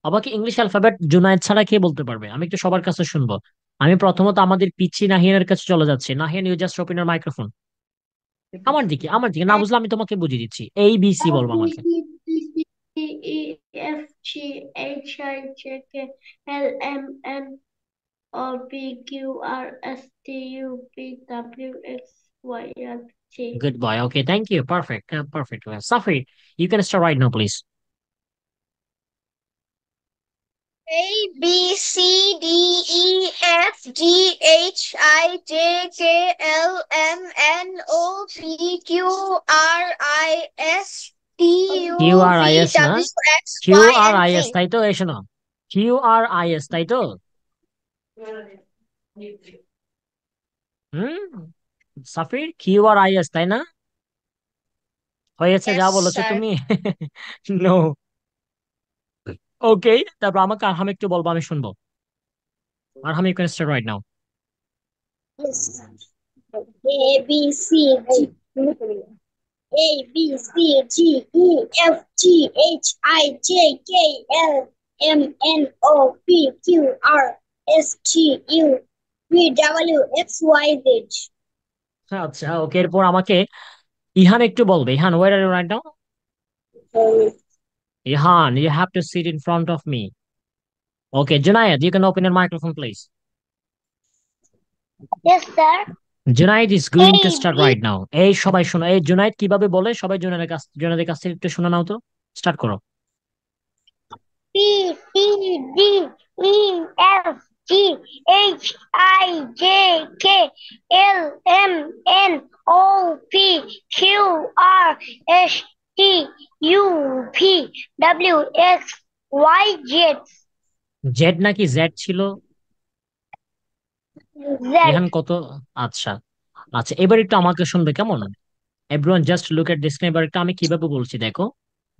আমাকে English alphabet Junaid ছাড়া কে বলতে পারবে? আমি একটু সবার কাছে শুনবো। আমি প্রথমত আমাদের পিচ্চি নাহিয়ানের কাছে চলে যাচ্ছি। Nahiyan, you just open your microphone. আমার দিকে না বুঝলে আমি তোমাকে বুঝিয়ে দিচ্ছি। এই বি সি A বলবো B আমাকে। C D E F G H I J K L M N O P Q R S T U V W X Y and Z. Good boy. Okay, thank you. Perfect. Perfect. Safir, you can start right now, please. A B C D E F G H I J K L M N O P Q R I S T Q U R I V S না? W X Q Y R and I S Z. তাই তো? এই শোনো, Q R I S তাই তো? হুম। সাফির, Q R I S তাই না? হয়েছে যা Yes, বলেছো sir. তুমি। নো। ওকে, তারপর আমাকে আরহাম একটু বলবো, আমি শুনবো। Arham, you can start right now. Yes. A B C G A B C G E F G H I J K L M N O P Q R S T U V W X Y Z. আচ্ছা, ওকে, এরপর আমাকে ইহান একটু বলবে। Ihan, where are you right now? Ihan, you have to sit in front of me. Okay, Junaid, you can open your microphone please. Yes, sir. Junaid is going to A start B right now. এই সবাই শোনো, এই জুনাইদ কিভাবে বলে সবাই জুনাইদের কাছ থেকে একটু শুনে নাও তো। স্টার্ট করো। P T D E F G H I J K L M N O P Q R S T U V W X Y Z. Z নাকি জেড ছিল? ইহান Z. কত? আচ্ছা। আচ্ছা, এবার একটু আমাকে শুনবে কেমন? Everyone just look at this. এবার একটু আমি কিভাবে বলছি দেখো।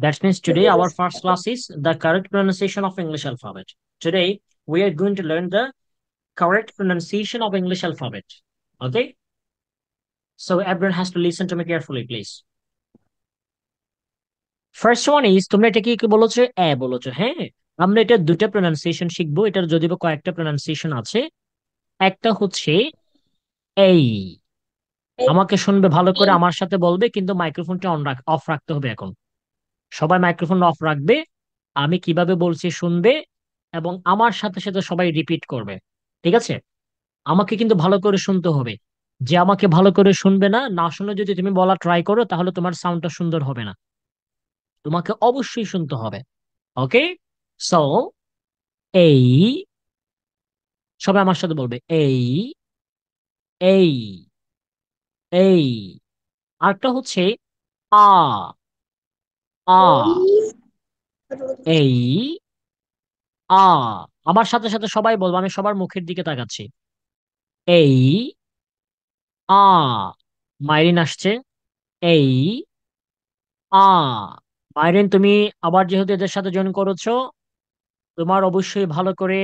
That means today our first class is the correct pronunciation of English alphabet. Today we are going to learn the correct pronunciation of English alphabet. Okay? So everyone has to listen to me carefully, please. First one is, তোমরা এটা কি কি বলেছো? বলেছো, হ্যাঁ। আমরা এটা দুটা প্রনাউন্সিয়েশন শিখবো। এটার যদিও বা কয়েকটা প্রনাউন্সিয়েশন আছে। একটা হচ্ছে এই। আমাকে শুনবে ভালো করে, আমার সাথে বলবে, কিন্তু মাইক্রোফোনটা অফ রাখতে হবে এখন। সবাই মাইক্রোফোন অফ রাখবে। আমি কিভাবে বলছি শুনবে, এবং আমার সাথে সাথে সবাই রিপিট করবে। ঠিক আছে? আমাকে কিন্তু ভালো করে শুনতে হবে। যে আমাকে ভালো করে শুনবে না, না শুনে যদি তুমি বলা ট্রাই করো, তাহলে তোমার সাউন্ডটা সুন্দর হবে না। তোমাকে অবশ্যই শুনতে হবে। ওকে? সো এই, সবাই আমার সাথে বলবে এই। এই। এই। আরেকটা হচ্ছে আ। আ। এই। আ। আমার সাথে সাথে সবাই বলবো, আমি সবার মুখের দিকে তাকাচ্ছি। এই। আ। মাইরিন আসছে। এই। আ। মাইরিন, তুমি আবার যেহেতু এদের সাথে জয়েন করেছো, তোমার অবশ্যই ভালো করে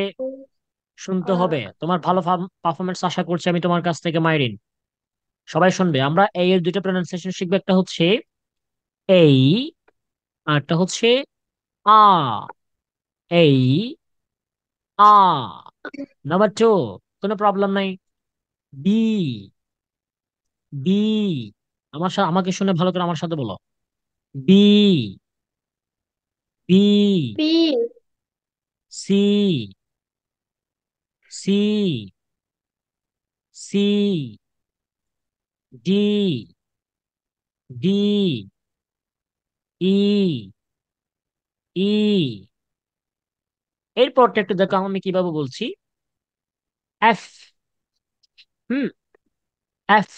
শুনতে হবে। তোমার ভালো পারফরমেন্স আশা করছি আমি তোমার কাছ থেকে, মাইরিন। সবাই শুনবে। আমরা এই এর দুইটা প্রনাউন্সিয়েশন শিখবো। একটা হচ্ছে এই, আর একটা হচ্ছে আ। এই। আ। নাম্বার টু, কোনো প্রবলেম নাই। বি। বি। আমার সাথে, আমাকে শুনে ভালো করে আমার সাথে বলো। B. B. P C. C. C. D. D. E. E. এরপরটা একটু দেখো আমি কিভাবে বলছি। এফ। হুম। F.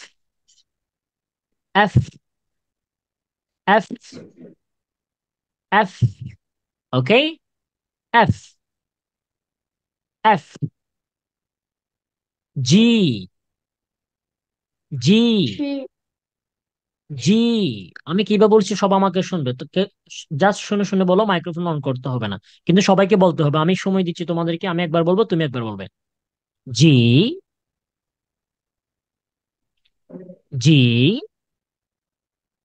F. F. F. Okay. F. F. G. G. G G. আমি কিভাবে বলছি সব আমাকে শুনবে তো। জাস্ট শুনে শুনে বলো, মাইক্রোফোন অন করতে হবে না। কিন্তু সবাইকে বলতে হবে। আমি সময় দিচ্ছি তোমাদেরকে, আমি একবার বলবো, তুমি একবার বলবে। জি। জি।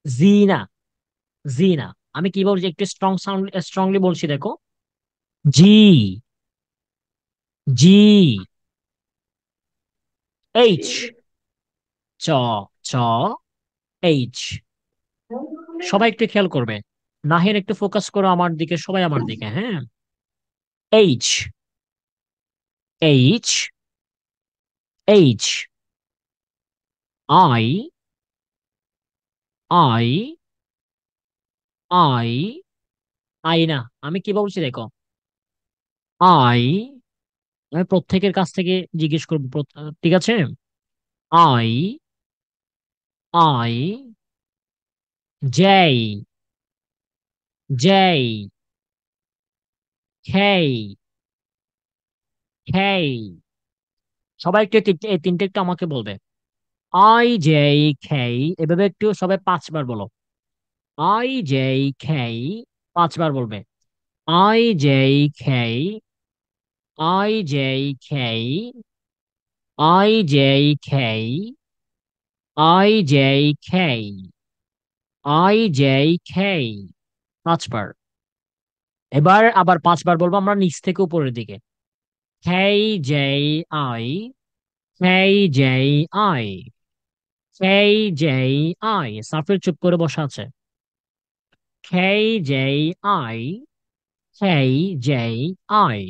জি না। জি না। আমি কি বলছি, একটু স্ট্রংলি বলছি দেখো। জি, জি, এইচ, চ, চ, এইচ। সবাই একটু খেয়াল করবে। নাহিন একটু ফোকাস করো আমার দিকে, সবাই আমার দিকে, হ্যাঁ। H, H, H, I, I, I, I না, আমি কি বলছি দেখো। আই, আমি প্রত্যেকের কাছ থেকে জিজ্ঞেস করবো ঠিক আছে। I, I, Jie, Jie, K, খেই। সবাই একটু এই তিনটে একটু আমাকে বলবে। I, J, খেই। এভাবে একটু সবাই 5 বার বলো। I, J, K. 5 বার বলবে। I, J, K. I, J, K. I, J, K. I, J, K. I, J, K. 5 বার। এবার আবার 5 বার বলবো আমরা নিচ থেকে উপরের দিকে। K, J, I. K, J, I. K, J, I. Safir চুপ করে বসা আছে। K, J, I. K, J, I.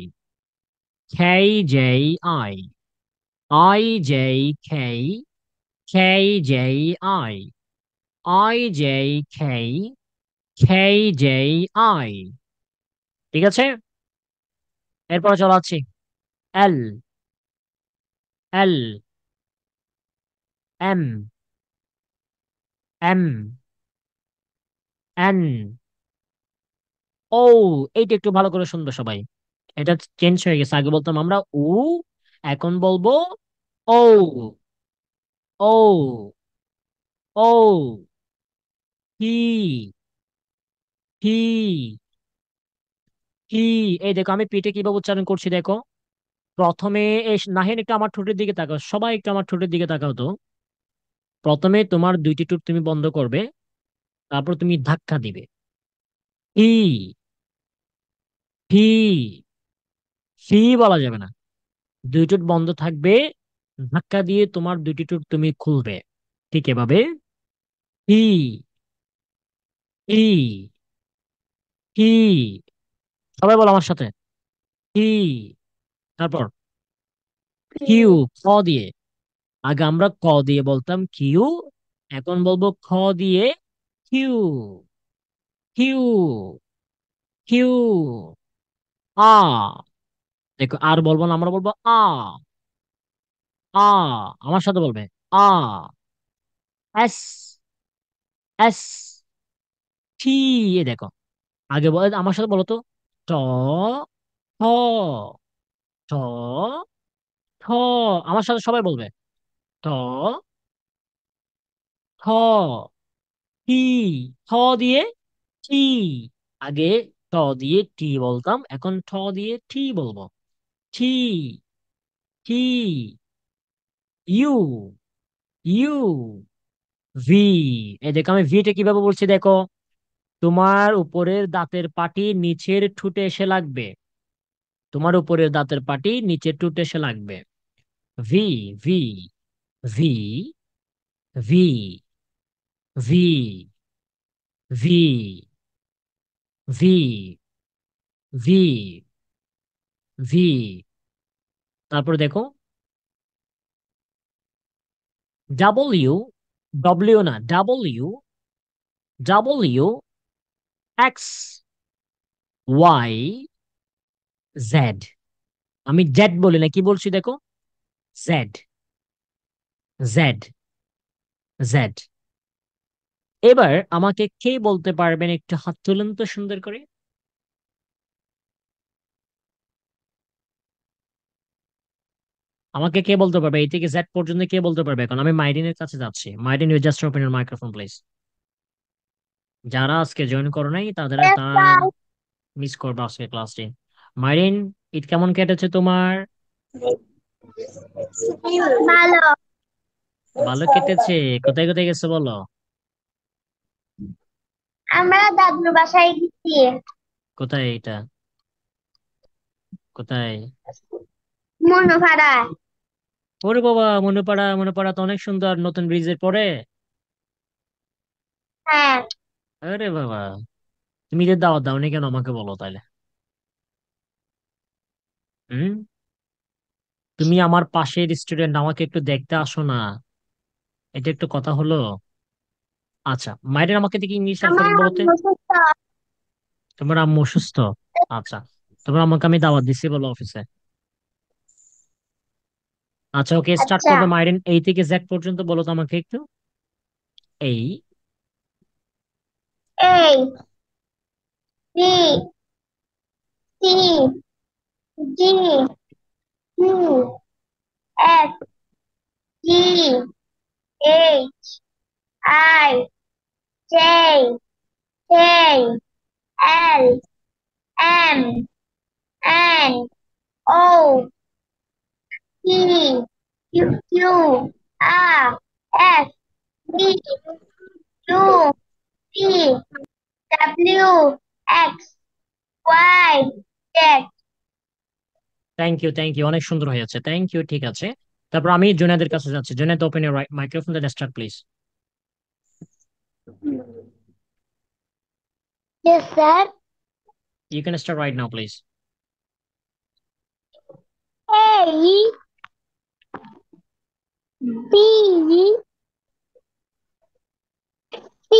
K, J, I. I, J, K. K, J, I. I, J, K. K, J, I. ঠিক আছে, এরপর চলাচ্ছি। L, L, M, M, N, O. এইটা একটু ভালো করে শুনবে সবাই। এটা চেঞ্জ হয়ে গেছে, আগে বলতাম আমরা উ, এখন বলবো ও। ও, ও, হি, হি, হি। এই দেখো আমি পিঠে কিভাবে উচ্চারণ করছি দেখো। প্রথমে নাহিন একটু আমার ঠোঁটের দিকে তাকাও, সবাই একটু আমার ঠোঁটের দিকে তাকাও তো। প্রথমে তোমার দুইটি ঠোঁট তুমি বন্ধ করবে, তারপর তুমি ধাক্কা দিবে। হি, হি, ফি বলা যাবে না। দুই ঠোঁট বন্ধ থাকবে, ধাক্কা দিয়ে তোমার দুইটি ঠোঁট তুমি খুলবে। ঠিক এভাবে। হি, হি, হি। সবাই বলো আমার সাথে। হি। তারপর কিউ, খ দিয়ে। আগে আমরা ক দিয়ে বলতাম কিউ, এখন বলবো খ দিয়ে কিউ। Q, Q. আ, দেখো আর বলবো না, আমরা বলবো আ। আ, আমার সাথে বলবে। আ, এস, এস, টি। এ দেখো, আগে বলে আমার সাথে বলো তো। ট, ঠ, ঠ, ঠ। আমার সাথে সবাই বলবে। ঠ, ঠ, টি। ঠ দিয়ে টি। আগে ট দিয়ে টি বলতাম, এখন ঠ দিয়ে টি বলবো। টি, টি, ইউ, ইউ, ভি। এই দেখো আমি ভিটা কিভাবে বলছি দেখো। তোমার উপরের দাঁতের পাটি নিচের ঠোঁটে এসে লাগবে। তোমার উপরের দাঁতের পাটি নিচের ঠোঁটে এসে লাগবে। V, V, V, V, V, V, V, V, V. তারপর দেখো ডাব্লিউ, ডব্লিউ না, W, W, X, Y, Z. আমি জেড বলি না, কি বলছি দেখো। Z, Z, Z. এবার আমাকে কে বলতে পারবেন, একটু হাত তুলেন তো সুন্দর করে। আমাকে কে বলতে পারবে এই থেকে জেড পর্যন্ত, কে বলতে পারবে এখন? আমি মাইডিনের কাছে যাচ্ছি। Maidin, you just open your microphone please. যারা আজকে জয়েন করো নাই তাদের তারা মিস করবে আজকে ক্লাসটি। মাইরিন, ঈদ কেমন কেটেছে তোমার? ভালো। ভালো কেটেছে। কোথায় কোথায় গেছো বলো। আমরা দাদুর বাসায় গেছি। কোথায় এটা? কোথায়? মনোপাড়ায়। ওরে বাবা, মনেপাড়া, মনেপাড়া তো অনেক সুন্দর, নতুন ব্রিজের পরে। হ্যাঁ। আরে বাবা, তুমি যে দাওয়াত দাওনি কেন আমাকে বলো তাহলে। হুম, তুমি আমার পাশের স্টুডেন্ট, আমাকে একটু দেখতে আসো না, এটা একটু কথা হলো? আচ্ছা, মায়ের আমাকে দেখি ইংলিশ আমার অ্যালফাবেট বলতে। আম্মু সুস্থ। তোমার আম্মু অসুস্থ? আচ্ছা, তোমার আম্মুকে আমি দাওয়াত দিছি বলো অফিসে। আচ্ছা, ওকে, স্টার্ট আচ্ছা। করবে মাইরিন, এই থেকে জেড পর্যন্ত বলো তো আমাকে একটু। এই। A B C D E F G H I J K L M N O P Q R S T U V W X Y Z. Thank you, thank you, অনেক সুন্দর হয়েছে, thank you, ঠিক আছে। তারপর আমি জুনায়েদের কাছে যাচ্ছি। Junaid, open your microphone then start please. Yes, sir. You can start right now please. A B C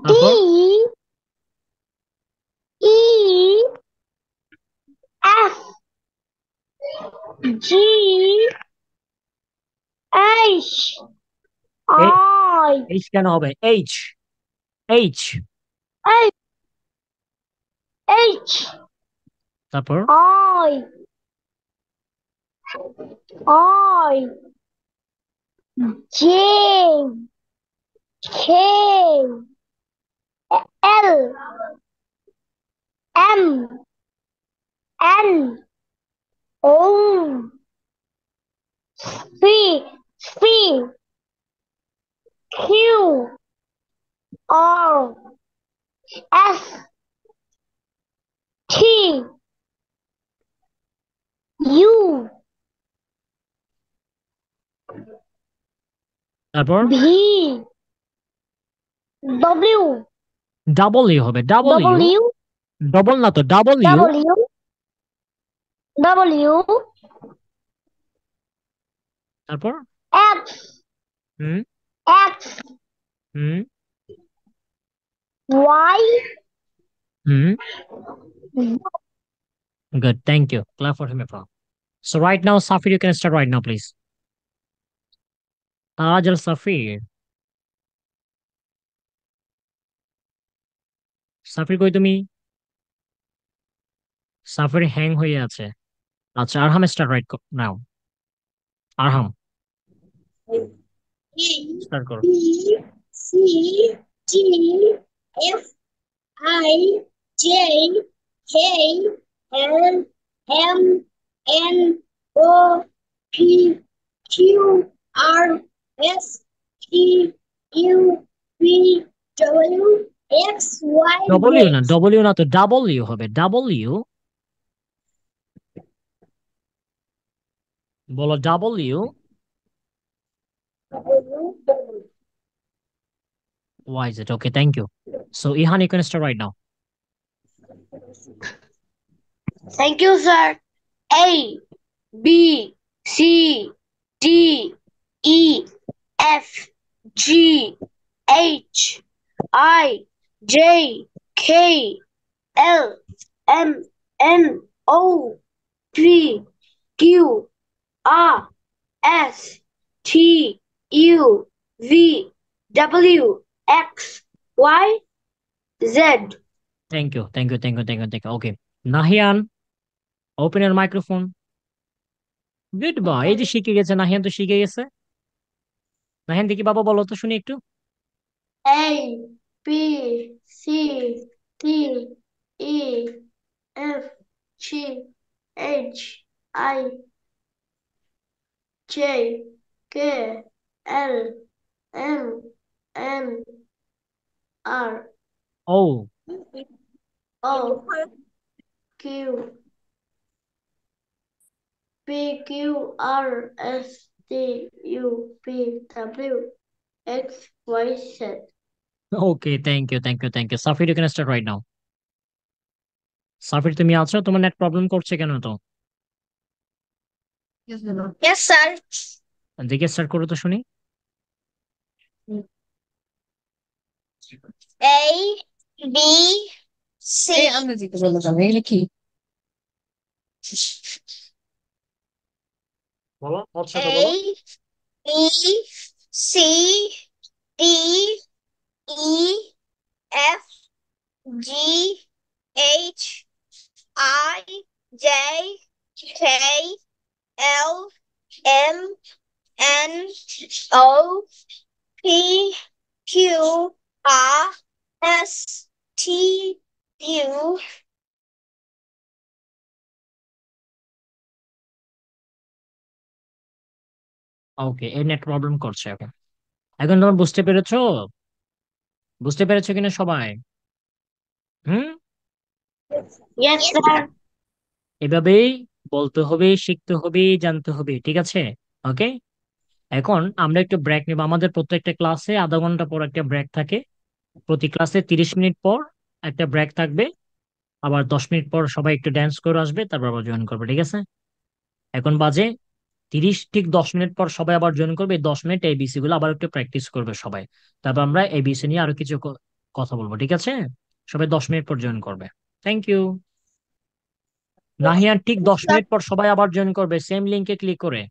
তারপর? D E F G H I H কেন হবে? H, H. H H তারপর? I I J K L M N O P Q R S T U তারপর? V W double u হবে, double you. W double না তো, double you. W W তারপর? X hmm, X hmm, Y hmm. Good, thank you. Clap for him, Efra. So right now, Safir, you can start right now, please. Taj Al Safir. Safir কই তুমি? Safir hang হয়ে আছে। আচ্ছা, Arham start right now. Arham, A start করো। B C D F I J K L M N O P Q R S T U V W X Y double u না, Z. Double u না তো, double u হবে, double u. বলো double u. Why is it? Okay, thank you. So Ihan, you can start right now. Thank you, sir. A B C D E F G H I J K L M N O P Q R S T U V W X Y Z. Thank you, thank you, thank you, thank you, thank you. Okay, Nahiyan, open your microphone. Good boy, এই যে শিখে গেছে, নাহিয়ান তো শিখে গেছে। নাহিয়ান দেখি বাবা বলো তো শুনি একটু। A B C D E F G H I J K L M N R O, O Q P Q R S T U V W X Y Z. Okay, thank you. Safir, you can start right now. Safir, তুমি আছো? তোমার net problem করছে কেন তো? Yes, sir. দেখে start করো তো শুনি। A B C বলো, ওর সাথে বলো। A B C D E F G H I J K L M N O P Q R S T U. ওকে, এই নেট প্রবলেম করছে এখন। এখন তোমার বুঝতে পেরেছো? বুঝতে পেরেছো কিনা সবাই? হুম। Yes, sir. এভাবেই বলতে হবে, শিখতে হবে, জানতে হবে, ঠিক আছে? ওকে। এখন আমরা একটু ব্রেক নেব। আমাদের প্রত্যেকটা ক্লাসে আধা ঘন্টা পর একটা ব্রেক থাকে। প্রতি ক্লাসে 30 মিনিট পর একটা ব্রেক থাকবে। আবার 10 মিনিট পর সবাই একটু ড্যান্স করে আসবে, তারপর আবার জয়েন করবে, ঠিক আছে? এখন বাজে 30, ঠিক 10 মিনিট পর সবাই আবার জয়েন করবে। এই 10 মিনিট এবিসি গুলো আবার একটু প্র্যাকটিস করবে সবাই। তারপর আমরা এবিসি নিয়ে আরো কিছু কথা বলবো, ঠিক আছে? সবাই 10 মিনিট পর জয়েন করবে। Thank you. নাহিয়ান, ঠিক 10 মিনিট পর সবাই আবার জয়েন করবে, সেম লিঙ্কে ক্লিক করে।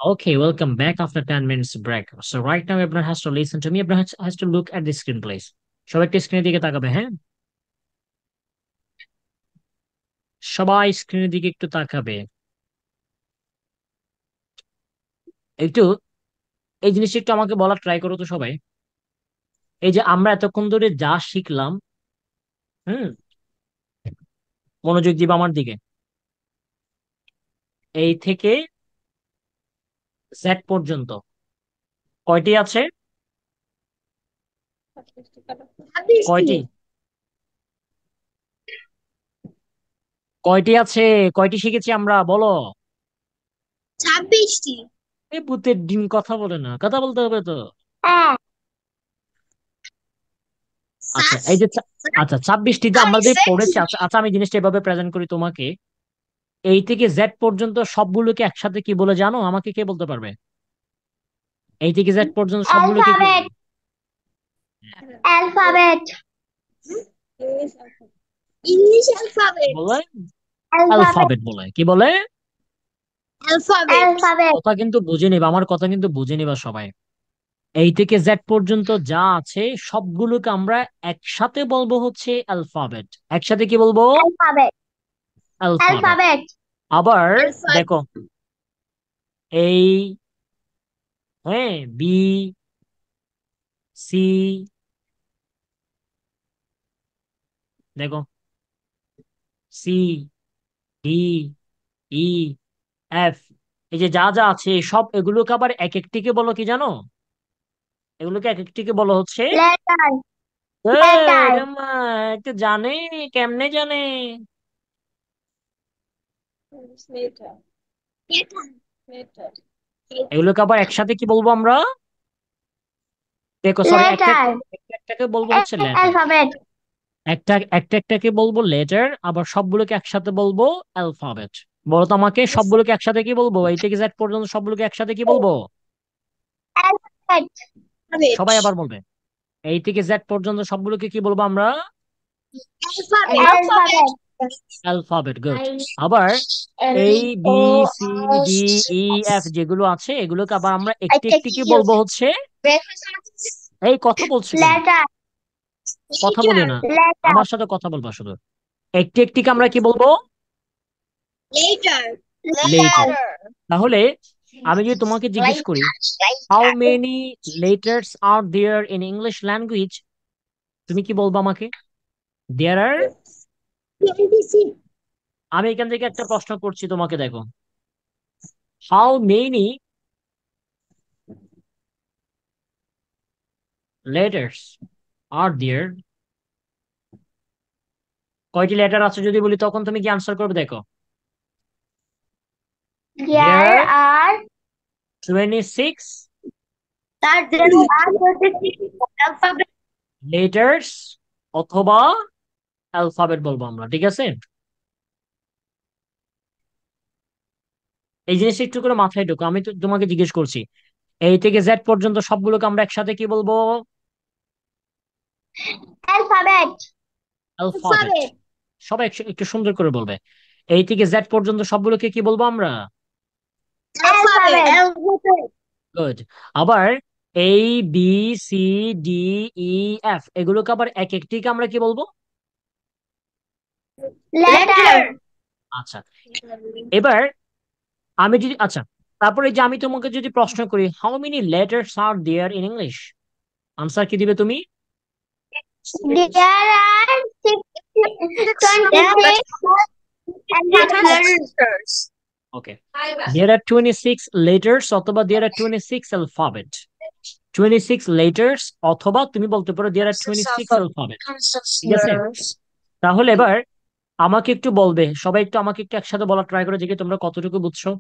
Okay, welcome back after 10 minutes break. So right now everyone has to listen to me. Everyone has to look at the screen, please. সবাই একটু স্ক্রিনের দিকে তাকাবে, হ্যাঁ? সবাই স্ক্রিনের দিকে একটু তাকাবে। একটু এই জিনিসটা একটু আমাকে বলার ট্রাই করো তো সবাই। এই যে আমরা এতক্ষণ ধরে যা শিখলাম, হুম, মনোযোগ দিবা আমার দিকে। এই থেকে জেড পর্যন্ত কয়টি আছে? ছাব্বিশটি। কয়টি? কয়টি আছে? কয়টি শিখেছি আমরা, বলো। 26টি। এই ভূতের ডিম কথা বলে না, কথা বলতে হবে তো। হ্যাঁ। আচ্ছা, সাত এই যে আচ্ছা, 26টি যে আমরা যে 26. পড়েছি। আচ্ছা আচ্ছা, আমি জিনিসটা এভাবে প্রেজেন্ট করি তোমাকে। এই থেকে জেড পর্যন্ত সবগুলোকে একসাথে কি বলে জানো? আমাকে কে বলতে পারবে? এই থেকে জেড পর্যন্ত সবগুলোকে কি অ্যালফাবেট। বলে? অ্যালফাবেট। English alphabet. বলে অ্যালফাবেট। অ্যালফাবেট বলে। কি বলে? অ্যালফাবেট। অ্যালফাবেট। কথা কিন্তু বুঝে নিবা, আমার কথা কিন্তু বুঝে নিবা সবাই। এই থেকে জেড পর্যন্ত যা আছে সবগুলোকে আমরা একসাথে বলবো হচ্ছে অ্যালফাবেট। একসাথে কি বলবো? অ্যালফাবেট। অ্যালফাবেট। অ্যালফাবেট। আবার অ্যালফাবেট। দেখো, এই, হ্যাঁ, বি, সি, দেখো, সি, ডি, ই, এফ, এই যে যা যা আছে সব এগুলোকে আবার এক একটিকে বলো কি জানো? এগুলোকে এক একটিকে বলো হচ্ছে লেটার। এ, লেটার। রে মা, একটু জানে, কেমনে জানে? লেটার। লেটার। লেটার। এগুলোকে আবার একসাথে কি বলবো আমরা? দেখো, সরি, একটা লেটার। একটা একটাকে বলবো হচ্ছে লেটার। অ্যালফাবেট। একটাকে বলবো লেটার, আবার সবগুলোকে একসাথে বলবো অ্যালফাবেট। বলো তো আমাকে, সবগুলোকে একসাথে কি বলবো? এই থেকে জেড পর্যন্ত সবগুলোকে একসাথে কি বলবো? অ্যালফাবেট। সবাই আবার বলবে। এই থেকে জেড পর্যন্ত সবগুলোকে কি বলবো আমরা? অ্যালফাবেট। অ্যালফাবেট। Alphabet, good. আবার এই B, C, D, E, F যেগুলো আছে এগুলোকে আবার আমরা একটি একটি কি বলবো হচ্ছে? এই কথা বলছো কেন? লেটার। কথা বলি না, লেটার। আমার সাথে কথা বলবা শুধু। একটি একটিকে আমরা কি বলবো? লেটার। লেটার। Later. তাহলে আমি যদি তোমাকে জিজ্ঞেস করি, how many letters are there in English language, তুমি কি বলবো আমাকে? There are, ABC. আমি এখান থেকে একটা প্রশ্ন করছি তোমাকে, দেখো, how many letters are there কয়টি লেটার আছে যদি বলি তখন তুমি কি আনসার করবে দেখো। There there are 26 there are 26 alphabet letters অথবা অ্যালফাবেট বলবো আমরা, ঠিক আছে? এই জিনিসটা একটু করে মাথায় ঢোকো, আমি তো তোমাকে জিজ্ঞেস করছি এই থেকে জেড পর্যন্ত সবগুলোকে আমরা একসাথে কি বলবো? alphabet alphabet. alphabet সবাই একটু সুন্দর করে বলবে। এই থেকে জেড পর্যন্ত সবগুলোকে কি বলবো আমরা? alphabet good. আবার এই B C D E F এগুলোকে আবার এক একটিকে আমরা কি বলবো? letter আচ্ছা, এবার আমি যদি আচ্ছা, তারপরে যে আমি তোমাকে যদি প্রশ্ন করি how many letters are there in English, answer কি দিবে তুমি? there are 26 alphabets okay, there are 26 letters অথবা দেয়ার আর 26 অ্যালফাবেট। 26 লেটার্স অথবা তুমি বলতে পারো দেয়ার আর 26 অ্যালফাবেট, ঠিক আছে? তাহলে এবার আমাকে একটু বলবে, সবাই একটু আমাকে একটু একসাথে বলা ট্রাই করে দেখি তোমরা কতটুকু বুঝছো।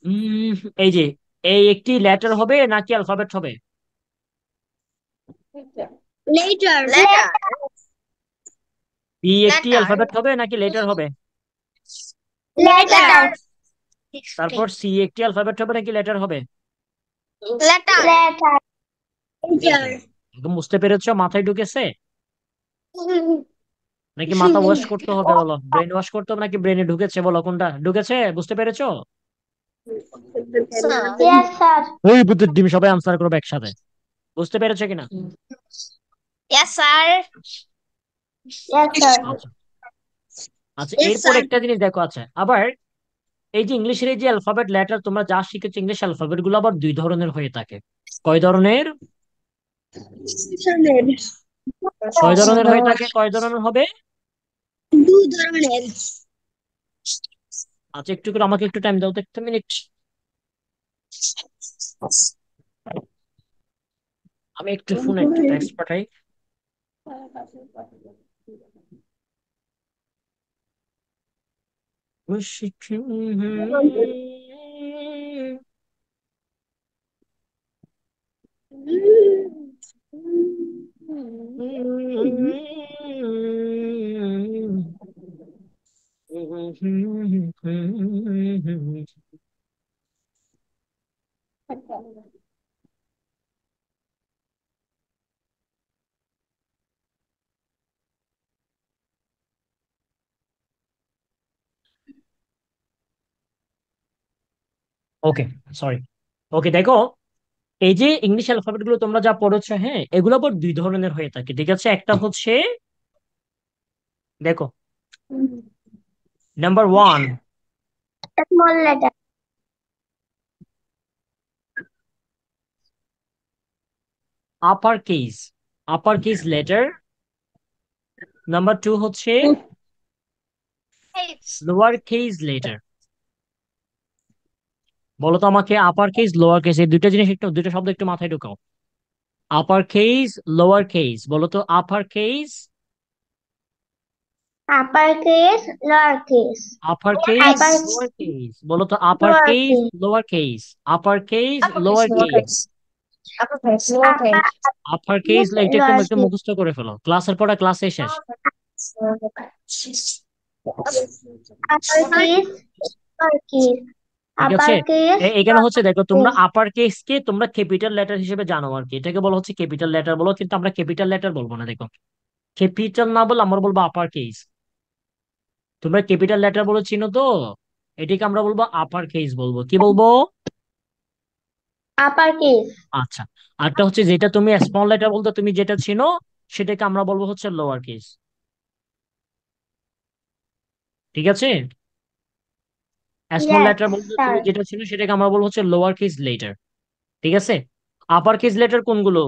উম এই যে এই একটি লেটার হবে নাকি অ্যালফাবেট হবে? letter বি একটি অ্যালফাবেট হবে নাকি লেটার হবে? letter তারপর সি একটি অ্যালফাবেট হবে নাকি লেটার হবে? letter একদম বুঝতে পেরেছো? মাথায় ঢুকেছে নাকি মাথা ওয়াশ করতে হবে? বলো, ব্রেন ওয়াশ করতে হবে নাকি ব্রেনে ঢুকেছে? বলো কোনটা ঢুকেছে, বুঝতে পেরেছো? yes sir ওই বুদ্ধুর ডিম, সবাই আনসার করবে একসাথে। বুঝতে পেরেছো কিনা? Yes, sir. yes sir আচ্ছা আচ্ছা, yes এরপর sir একটা জিনিস দেখো। আচ্ছা, আবার এই যে ইংলিশের এই যে অ্যালফাবেট লেটার তোমরা যা শিখেছো, ইংলিশ অ্যালফাবেট গুলো আবার দুই ধরনের হয়ে থাকে। কয় ধরনের? কয় ধরনের হয়ে থাকে? কয় ধরনের হবে? দুই ধরনের আচ্ছা, একটু করে আমাকে একটু টাইম দাও তো, একটা মিনিট। আমি একটু ফোনে একটু টেক্সট পাঠাই। ওকে, সরি। ওকে, দেখো এই যে ইংলিশ অ্যালফাবেট গুলো তোমরা যা পড়েছো, হ্যাঁ, এগুলো আবার দুই ধরনের হয়ে থাকে, ঠিক আছে? একটা হচ্ছে, দেখো, number one, small letter upper case, upper case letter. Number two হচ্ছে লোয়ার কেস লেটার। বলো তো আমাকে, আপার কেস লোয়ার কেস এই দুইটা জিনিস একটু, দুইটা শব্দ একটু মাথায় ঢুকাও। আপার কেস লোয়ার কেস, বলো তো। Upper case, uppercase lowercase upper case upper lower case, বলো তো। Upper case lowercase lower case, upper case Uppercase, lower case. lowercase. Uppercase, upper lowercase. Upper case, এটা একটু একটু lowercase মুখস্থ করে ফেলো, ক্লাসের পড়া ক্লাসে শেষ, uppercase lowercase ঠিক আছে? uppercase এখানে হচ্ছে দেখো, তোমরা lowercase আপার কেস কে তোমরা ক্যাপিটাল লেটার হিসেবে জানো আর কি, এটাকে বলা হচ্ছে ক্যাপিটাল লেটার বলো, কিন্তু আমরা ক্যাপিটাল লেটার বলবো না। দেখো, ক্যাপিটাল না বলে আমরা বলবো আপার কেস। তোমরা ক্যাপিটাল লেটার বলে চিনো তো, এটাকে আমরা বলবো আপার কেস বলবো। কি বলবো? uppercase আচ্ছা, আরটা হচ্ছে যেটা তুমি স্মল লেটার বলতে তুমি যেটা চিনো, সেটাকে আমরা বলবো হচ্ছে লোয়ার কেস, ঠিক আছে? স্মল yes লেটার বলতে তুমি sir যেটা চিনো সেটাকে আমরা বলবো হচ্ছে লোয়ার কেস লেটার, ঠিক আছে? আপার কেস লেটার কোনগুলো?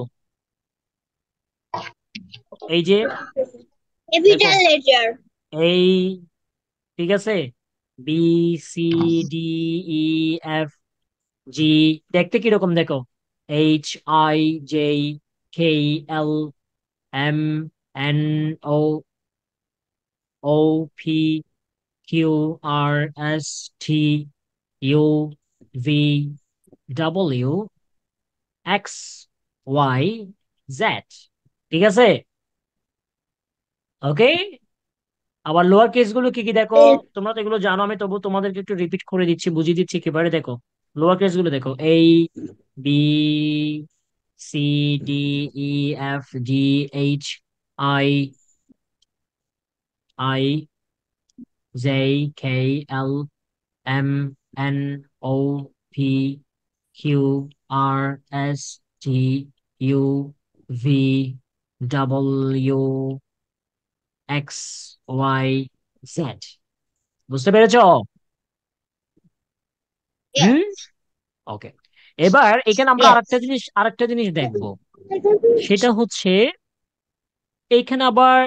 এই যে দেখো, capital letter এই, ঠিক আছে, B C D E F G, দেখতে কিরকম দেখো? HIJKLMNOPQRSTUVW, ঠিক আছে? ওকে, আবার লোয়ার কেস গুলো কি কি দেখো, তোমরা তো এগুলো জানো, আমি তবু তোমাদেরকে একটু রিপিট করে দিচ্ছি, বুঝিয়ে দিচ্ছি একেবারে। দেখো লোয়ার কেস গুলো দেখো, B, C, D, E, F, G, H, I, I, J, K, L, M, N, O, P, Q, R, S, T, U, V, W, X, Y, Z. বুঝতে পেরেছো? হুম, ওকে। এবার এখানে আমরা Yes. আরেকটা জিনিস দেখবো, সেটা হচ্ছে এইখানে আবার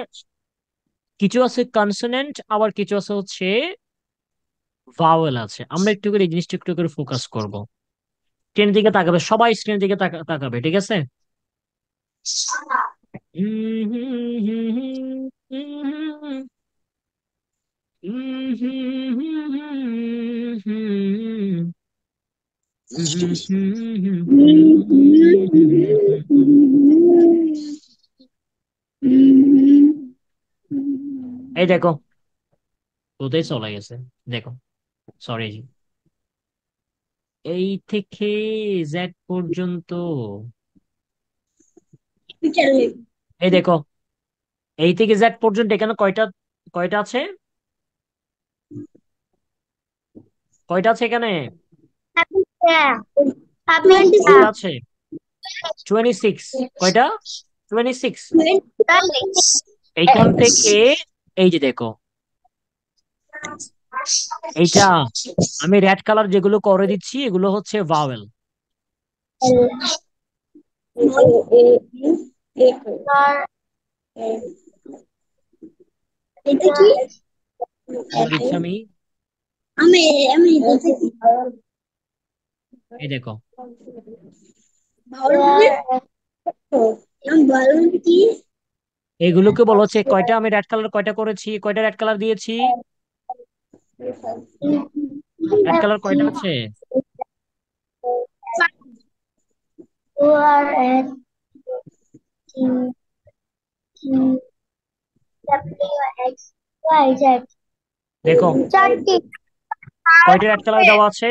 কিছু আছে কনসোনেন্ট, আবার কিছু আছে হচ্ছে ভাওয়েল আছে। আমরা একটু করে এই জিনিসটা একটু করে ফোকাস করব। স্ক্রিনের দিকে তাকাবে, সবাই স্ক্রিনের দিকে তাকাবে, ঠিক আছে? এই দেখো, ওটাই চলে গেছে, দেখো, সরি। এই থেকে জেড পর্যন্ত, এই দেখো, এই থেকে জেড পর্যন্ত এখানে কয়টা কয়টা আছে, কয়টা আছে এখানে? কয়টা আছে? 26। কয়টা? 26। এইখান থেকে, এই যে দেখো, এইটা আমি রেড কালার যেগুলো করে দিচ্ছি এগুলো হচ্ছে ভাওয়েল। এটা কি? করে দিচ্ছি আমি, আমি আমি দেখেছি। এই দেখো, বালুন কি? এগুলোকে বলা হচ্ছে কয়টা, আমি রেড কালার কয়টা করেছি, কয়টা রেড কালার দিয়েছি, রেড কালার কয়টা আছে? দেখো কয়টা রেড কালার দেওয়া আছে,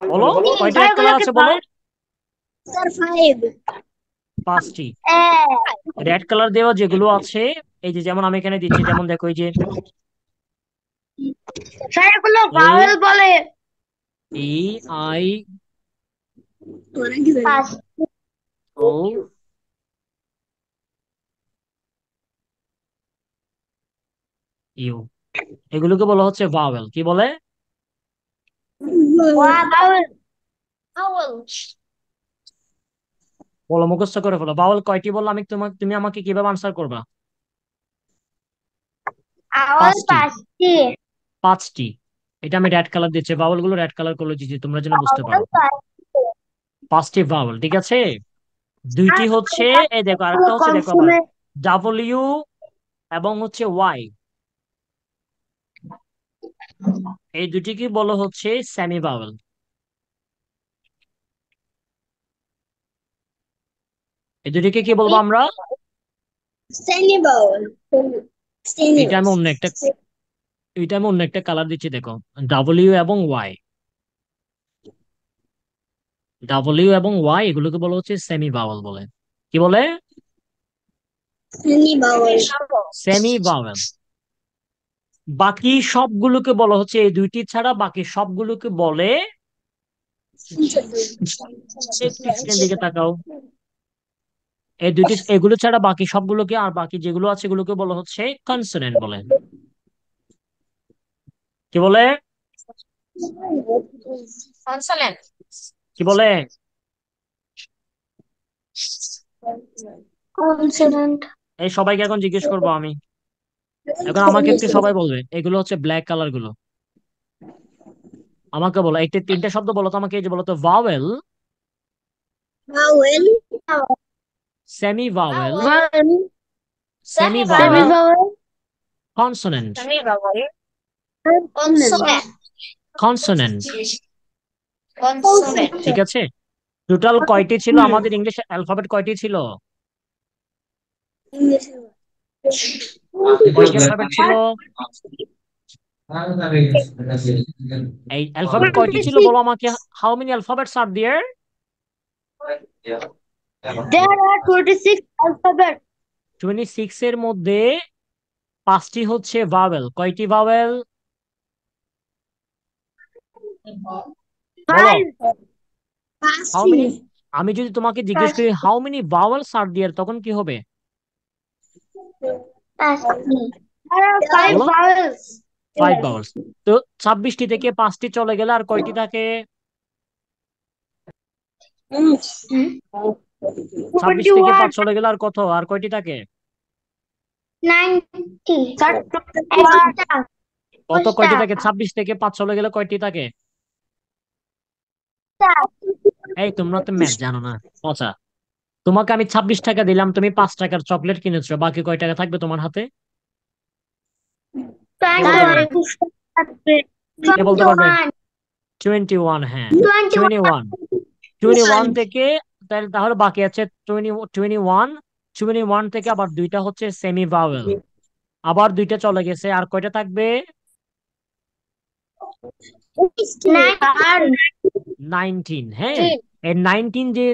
বলো কয়টা রেড কালার আছে, বলো। 5 5টি রেড কালার দেওয়া যেগুলো আছে, এই যে যেমন আমি এখানে দিচ্ছি, যেমন দেখো এই যে স্যার এগুলো এ, ভাওয়েল বলে। ই, আই, পাঁচ ও, ইউ, এগুলোকে বলা হচ্ছে ভাওয়েল। কি বলে? ভাওয়েল। বলো, মুখস্থ করে ফেলো, ভাওয়েল কয়টি বললো, আমি তোমাকে, তুমি আমাকে কিভাবে আনসার করবা? আওয়াল 5টি। 5টি। 5টি, এটা আমি রেড কালার দিচ্ছি, ভাওয়েল গুলো রেড কালার করে দিচ্ছি তোমরা যেন বুঝতে আওয়াল পারো। 5টি। 5টি ভাওয়েল, ঠিক আছে। দুইটি আর হচ্ছে, এই দেখো আরেকটা হচ্ছে, দেখো আবার কনসোনেন্ট। ডাব্লিউ এবং হচ্ছে ওয়াই, এই দুটিকে বলা হচ্ছে সেমি ভাওয়েল। এই দুটিকে কি বলবো আমরা? Semi vowel. সেমি এটা আমি অন্য একটা এটা আমি অন্য একটা কালার দিচ্ছি, দেখো, ডাব্লিউ এবং ওয়াই, ডাব্লিউ এবং ওয়াই এগুলোকে বলা হচ্ছে সেমি ভাওয়েল বলে। কি বলে? Semi vowel. Semi vowel. বাকি সবগুলোকে বলা হচ্ছে, এই দুইটি ছাড়া বাকি সবগুলোকে বলে, একটু স্ক্রিন দিকে তাকাও, এই দুইটি, এগুলো ছাড়া বাকি সবগুলোকে, আর বাকি যেগুলো আছে এগুলোকে বলা হচ্ছে কনসোনেন্ট বলে। কি বলে? কনসোনেন্ট। কি বলে? কনসোনেন্ট। এই সবাইকে এখন জিজ্ঞেস করবো আমি, এখন আমাকে একটু সবাই বলবে, এগুলো হচ্ছে ব্ল্যাক কালার গুলো, আমাকে বলো একটা তিনটা শব্দ বলো তো আমাকে, এই যে বলো তো vowel, vowel, semi vowel, vowel, semi Semi-vowel. Vowel, semi-vowel, consonant, Semi-vowel. consonant, Consonant. Consonant. Consonant. ঠিক আছে, টোটাল কয়টি ছিল আমাদের ইংলিশ অ্যালফাবেট, কয়টি ছিল? English, কয়টি অ্যালফাবেট ছিল? এই অ্যালফাবেট কয়টি ছিল 26. বলো আমাকে, how many alphabets are there? There are 26 alphabets. 26 এর মধ্যে 5টি হচ্ছে ভাওয়েল, কয়টি ভাওয়েল বলো? Five. How many, Pasti. আমি যদি তোমাকে জিজ্ঞেস করি হাউ মেনি ভাওয়েলস আর দেয়ার, তখন কি হবে? Pasti. There are five বলো, vowels. 5 ভাওয়েলস। তো 26টি থেকে 5টি চলে গেলে আর কয়টি থাকে? 26 থেকে 5 21. চলে গেলে আর কত, আর কয়টি থাকে? 90. কত, কয়টি থাকে? 26 থেকে 5 চলে গেলে কয়টি থাকে? এই তোমরা তো ম্যাথ জানো না, পচা। তোমাকে আমি 26 টাকা দিলাম, তুমি 5 টাকার চকলেট কিনেছো, বাকি কয় টাকা থাকবে তোমার হাতে? কে বলতে পারবে? কে বলতে পারবে? 21, হ্যাঁ 21। 21 থেকে তাহলে বাকি আছে 21। 21 থেকে আবার দুইটা হচ্ছে সেমি ভাওয়েল, আবার দুইটা চলে গেছে, আর কয়টা থাকবে? 19, হ্যাঁ। এই 19 যে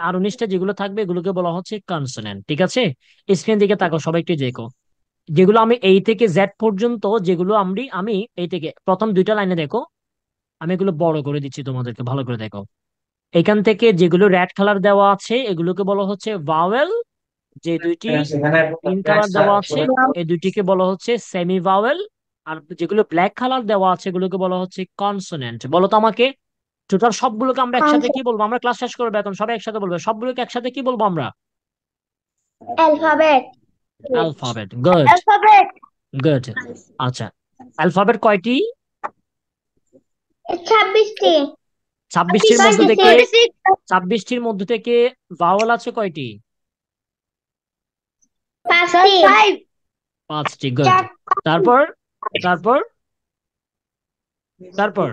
আর 19টা যেগুলো থাকবে এগুলোকে বলা হচ্ছে কনসোনেন্ট। ঠিক আছে, স্ক্রিন দিকে তাকাও সবাই একটু দেখো, যেগুলো আমি এই থেকে জেড পর্যন্ত, যেগুলো আমি এই থেকে প্রথম দুইটা লাইনে দেখো, আমি এগুলো বড় করে দিচ্ছি তোমাদেরকে, ভালো করে দেখো। এখান থেকে যেগুলো রেড কালার দেওয়া আছে এগুলোকে বলা হচ্ছে ভাওয়েল, যে দুইটি গ্রিন কালার দেওয়া আছে এই দুইটিকে বলা হচ্ছে সেমি ভাওয়েল, আর যেগুলো ব্ল্যাক কালার দেওয়া আছে এগুলোকে বলা হচ্ছে কনসোনেন্ট। বলো তো আমাকে, টোটাল সবগুলোকে আমরা একসাথে কি বলবো? আমরা ক্লাস শেষ করবো এখন, সবাই একসাথে বলবো, সবগুলোকে একসাথে কি বলবো আমরা? Alphabet. Alphabet, good, Alphabet. Good. আচ্ছা, অ্যালফাবেট কয়টি? 26টি। 26টির মধ্যে থেকে, 26. 26টির মধ্যে থেকে ভাওয়েল আছে কয়টি? 5টি। 5টি, গুড। তারপর, তারপর, তারপর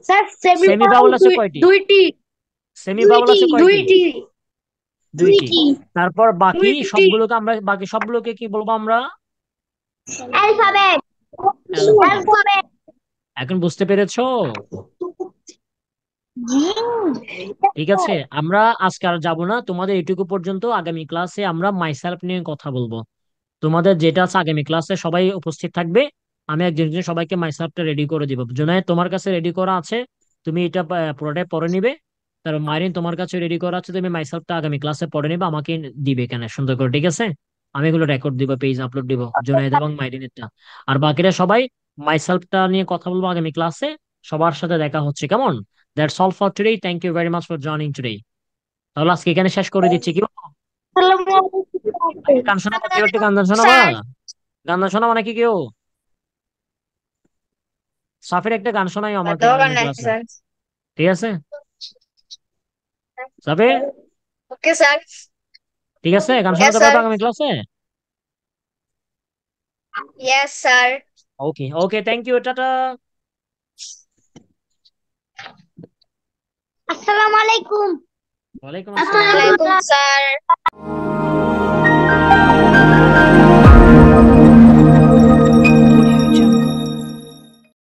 স্যার সেমি ভাওয়েল আছে কয়টি? দুইটি। সেমি ভাওয়েল আছে কয়টি? দুইটি। দুইটি। তারপর বাকি দুইটি। সবগুলোকে আমরা, বাকি সবগুলোকে কি বলবো আমরা? অ্যালফাবেট। অ্যালফাবেট। এখন বুঝতে পেরেছো? ঠিক আছে, আমরা আজকে আর যাবো না, তোমাদের এটুকু পর্যন্ত। আগামী ক্লাসে আমরা মাইসেলফ নিয়ে কথা বলবো। তোমাদের যেটা আছে আগামী ক্লাসে সবাই উপস্থিত থাকবে, আমি একজন একজন সবাইকে মাইসেলফটা রেডি করে দিব। জুনায়েদ তোমার কাছে রেডি করা আছে, তুমি এটা পুরোটাই পড়ে নিবে। তারপর মাইরিন তোমার কাছে রেডি করা আছে, তুমি মাইসেলফটা আগামী ক্লাসে পড়ে নিবে, আমাকে দিবে কেন সুন্দর করে। ঠিক আছে, আমি এগুলো রেকর্ড দিব, পেজ আপলোড দিব, জুনায়েদ এবং মাইরিনেরটা। আর বাকিরা সবাই মাইসেলফটা নিয়ে কথা বলবো আগামী ক্লাসে। সবার সাথে দেখা হচ্ছে, কেমন? That's all for today, thank you very much for joining today. তাহলে আজকে এখানে শেষ করে দিচ্ছি, কি বলো? গান শোনাবো, কেউ একটু গান শোনাবা? Sir. গান শোনাবো নাকি কেউ? সাফির একটা গান শোনাই আমাকে আগামী Dogan ক্লাসে, sir. ঠিক আছে? সাফির, Okay, sir. ঠিক আছে, গান Yes, শোনাতে পারবে sir. আগামী ক্লাসে? Yes, sir. Okay, okay, thank you, টাটা। আসসালামু আলাইকুম। ওয়ালাইকুম আসসালাম। Assalamualaikum, sir.